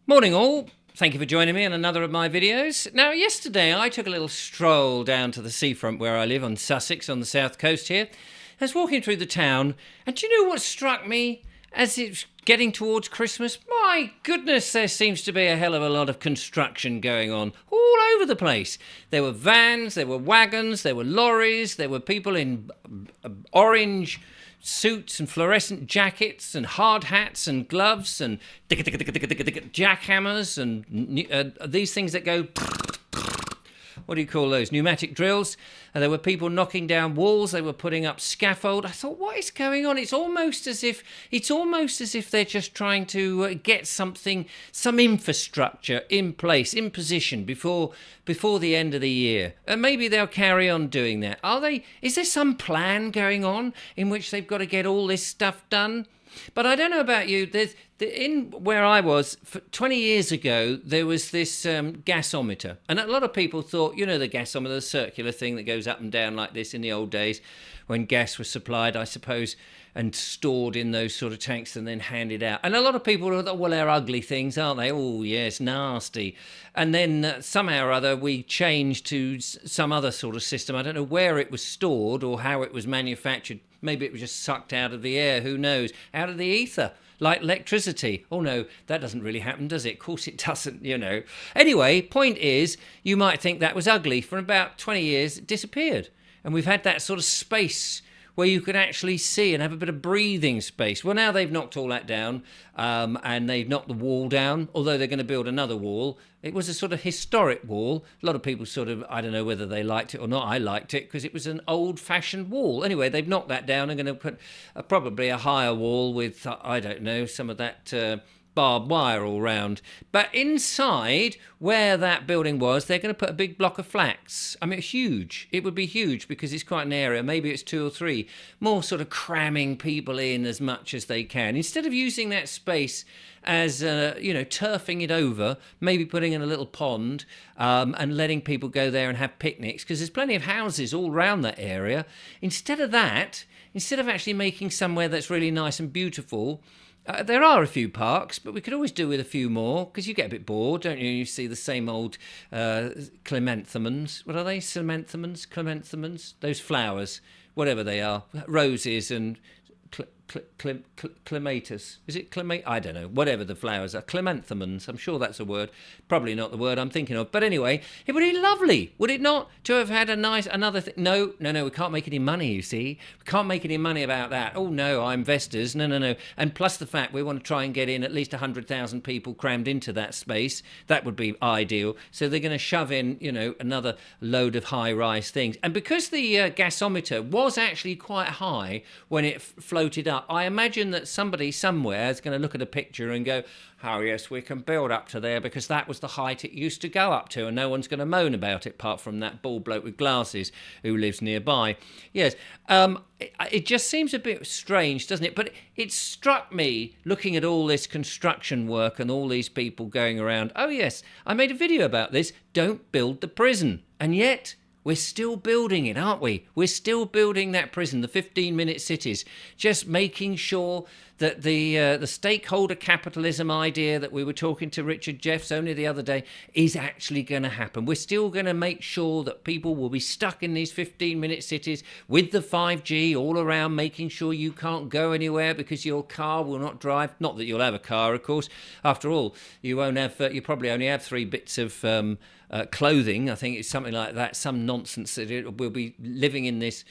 Morning all. Thank you for joining me in another of my videos. Now, yesterday I took a little stroll down to the seafront where I live on Sussex on the south coast here. I was walking through the town, and do you know what struck me as it's getting towards Christmas? My goodness, there seems to be a hell of a lot of construction going on all over the place. There were vans, there were wagons, there were lorries, there were people in orange suits and fluorescent jackets and hard hats and gloves and jackhammers and these things that go, what do you call those, pneumatic drills. And there were people knocking down walls, they were putting up scaffold. I thought, what is going on? It's almost as if they're just trying to get some infrastructure in place, in position before the end of the year. And maybe they'll carry on doing that. Is there some plan going on in which they've got to get all this stuff done? But I don't know about you. In where I was 20 years ago, there was this gasometer, and a lot of people thought, the gasometer, the circular thing that goes up and down like this in the old days, when gas was supplied, I suppose, and stored in those sort of tanks and then handed out. And a lot of people thought, well, they're ugly things, aren't they? Oh, yes, nasty. And then somehow or other we changed to some other sort of system. I don't know where it was stored or how it was manufactured. Maybe it was just sucked out of the air, who knows? Out of the ether, like electricity. Oh no, that doesn't really happen, does it? Of course it doesn't, Anyway, point is, you might think that was ugly. For about 20 years, it disappeared. And we've had that sort of space where you could actually see and have a bit of breathing space. Well, now they've knocked all that down, and they've knocked the wall down, although they're going to build another wall. It was a sort of historic wall. A lot of people I don't know whether they liked it or not. I liked it because it was an old-fashioned wall. Anyway, they've knocked that down and going to put probably a higher wall with, I don't know, some of that barbed wire all round. But inside where that building was, they're going to put a big block of flats. I mean, it's huge. It would be huge because it's quite an area. Maybe it's 2 or 3. More sort of cramming people in as much as they can. Instead of using that space as, turfing it over, maybe putting in a little pond and letting people go there and have picnics, because there's plenty of houses all around that area. Instead of actually making somewhere that's really nice and beautiful, there are a few parks, but we could always do with a few more, because you get a bit bored, don't you? You see the same old chrysanthemums. What are they? Chrysanthemums? Those flowers, whatever they are. Roses and clematis. Is it clematis? I don't know. Whatever the flowers are. Chrysanthemums. I'm sure that's a word. Probably not the word I'm thinking of. But anyway, it would be lovely, would it not, to have had another thing? No. We can't make any money, you see. We can't make any money about that. Oh, no, our investors. No. And plus the fact we want to try and get in at least 100,000 people crammed into that space. That would be ideal. So they're going to shove in, another load of high-rise things. And because the gasometer was actually quite high when it floated up, I imagine that somebody somewhere is going to look at a picture and go, oh yes, we can build up to there because that was the height it used to go up to, and no one's going to moan about it apart from that bald bloke with glasses who lives nearby. Yes, it just seems a bit strange, doesn't it? But it struck me, looking at all this construction work and all these people going around, oh yes, I made a video about this, don't build the prison. And yet we're still building it, aren't we? We're still building that prison, the 15-minute cities, just making sure that the stakeholder capitalism idea that we were talking to Richard Jeffs only the other day is actually going to happen. We're still going to make sure that people will be stuck in these 15-minute cities with the 5G all around, making sure you can't go anywhere because your car will not drive. Not that you'll have a car, of course. After all, you won't have. You probably only have 3 bits of clothing. I think it's something like that. Some nonsense that we'll be living in this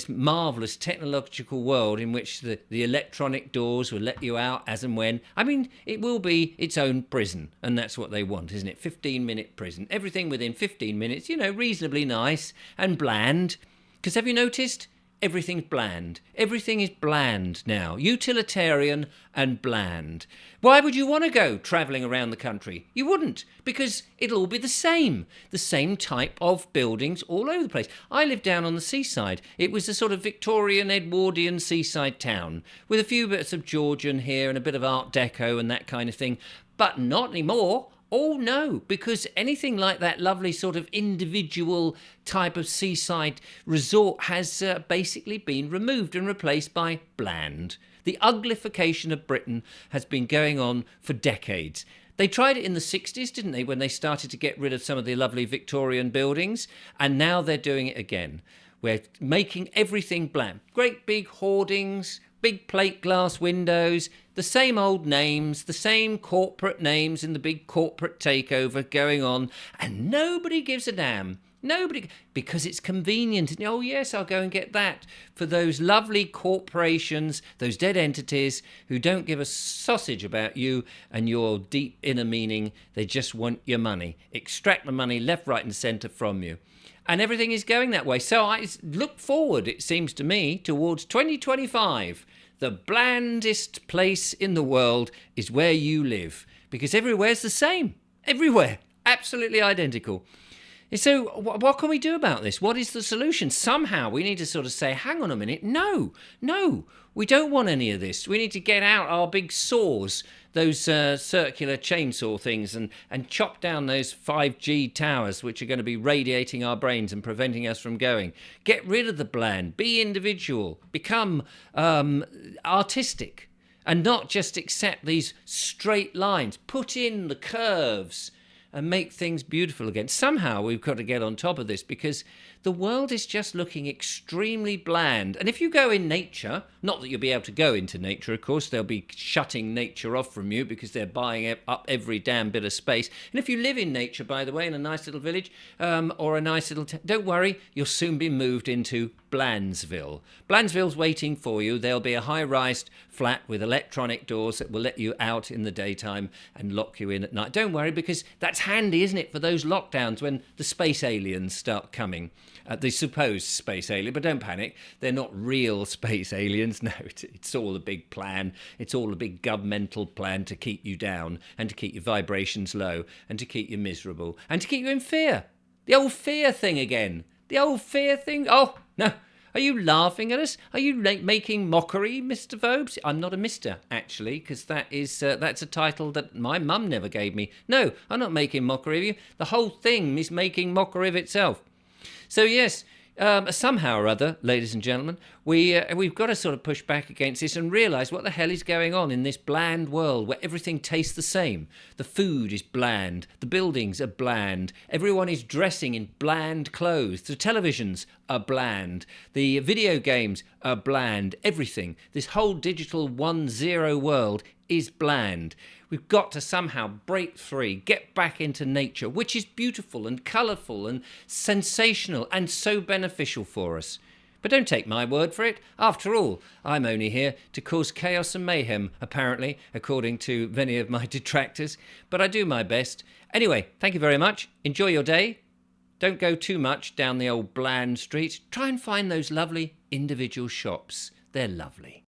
marvellous technological world in which the electronic doors will let you out as and when. I mean, it will be its own prison, and that's what they want, isn't it? 15-minute prison. Everything within 15 minutes, reasonably nice and bland. Because have you noticed? Everything's bland. Everything is bland now. Utilitarian and bland. Why would you want to go travelling around the country? You wouldn't, because it'll all be the same. The same type of buildings all over the place. I lived down on the seaside. It was a sort of Victorian, Edwardian seaside town, with a few bits of Georgian here and a bit of Art Deco and that kind of thing. But not anymore. Oh no, because anything like that lovely sort of individual type of seaside resort has basically been removed and replaced by bland. The uglification of Britain has been going on for decades. They tried it in the 60s, didn't they, when they started to get rid of some of the lovely Victorian buildings, and now they're doing it again. We're making everything bland. Great big hoardings, big plate glass windows, the same old names, the same corporate names in the big corporate takeover going on, and nobody gives a damn. Nobody, because it's convenient. Oh yes, I'll go and get that for those lovely corporations, those dead entities who don't give a sausage about you and your deep inner meaning. They just want your money. Extract the money left, right and centre from you. And everything is going that way. So I look forward, it seems to me, towards 2025. The blandest place in the world is where you live, because everywhere's the same. Everywhere. Absolutely identical. So what can we do about this? What is the solution? Somehow we need to sort of say, hang on a minute, no, we don't want any of this. We need to get out our big saws, those circular chainsaw things, and chop down those 5G towers, which are going to be radiating our brains and preventing us from going. Get rid of the bland, be individual, become artistic, and not just accept these straight lines. Put in the curves and make things beautiful again. Somehow we've got to get on top of this, because the world is just looking extremely bland. And if you go in nature, not that you'll be able to go into nature, of course, they'll be shutting nature off from you because they're buying up every damn bit of space. And if you live in nature, by the way, in a nice little village or a nice little don't worry, you'll soon be moved into Blandsville. Blandsville's waiting for you. There'll be a high-rise flat with electronic doors that will let you out in the daytime and lock you in at night. Don't worry, because that's handy, isn't it, for those lockdowns when the space aliens start coming. The supposed space alien, but don't panic. They're not real space aliens. No, it's all a big plan. It's all a big governmental plan to keep you down and to keep your vibrations low and to keep you miserable and to keep you in fear. The old fear thing again. The old fear thing. Oh, no. Are you laughing at us? Are you making mockery, Mr. Vobes? I'm not a Mr, actually, because that's a title that my mum never gave me. No, I'm not making mockery of you. The whole thing is making mockery of itself. So yes, somehow or other, ladies and gentlemen, we've got to sort of push back against this and realise what the hell is going on in this bland world where everything tastes the same. The food is bland, the buildings are bland, everyone is dressing in bland clothes, the televisions are bland, the video games are bland, everything. This whole digital 1.0 world is bland. We've got to somehow break free, get back into nature, which is beautiful and colourful and sensational and so beneficial for us. But don't take my word for it. After all, I'm only here to cause chaos and mayhem, apparently, according to many of my detractors. But I do my best. Anyway, thank you very much. Enjoy your day. Don't go too much down the old bland street. Try and find those lovely individual shops. They're lovely.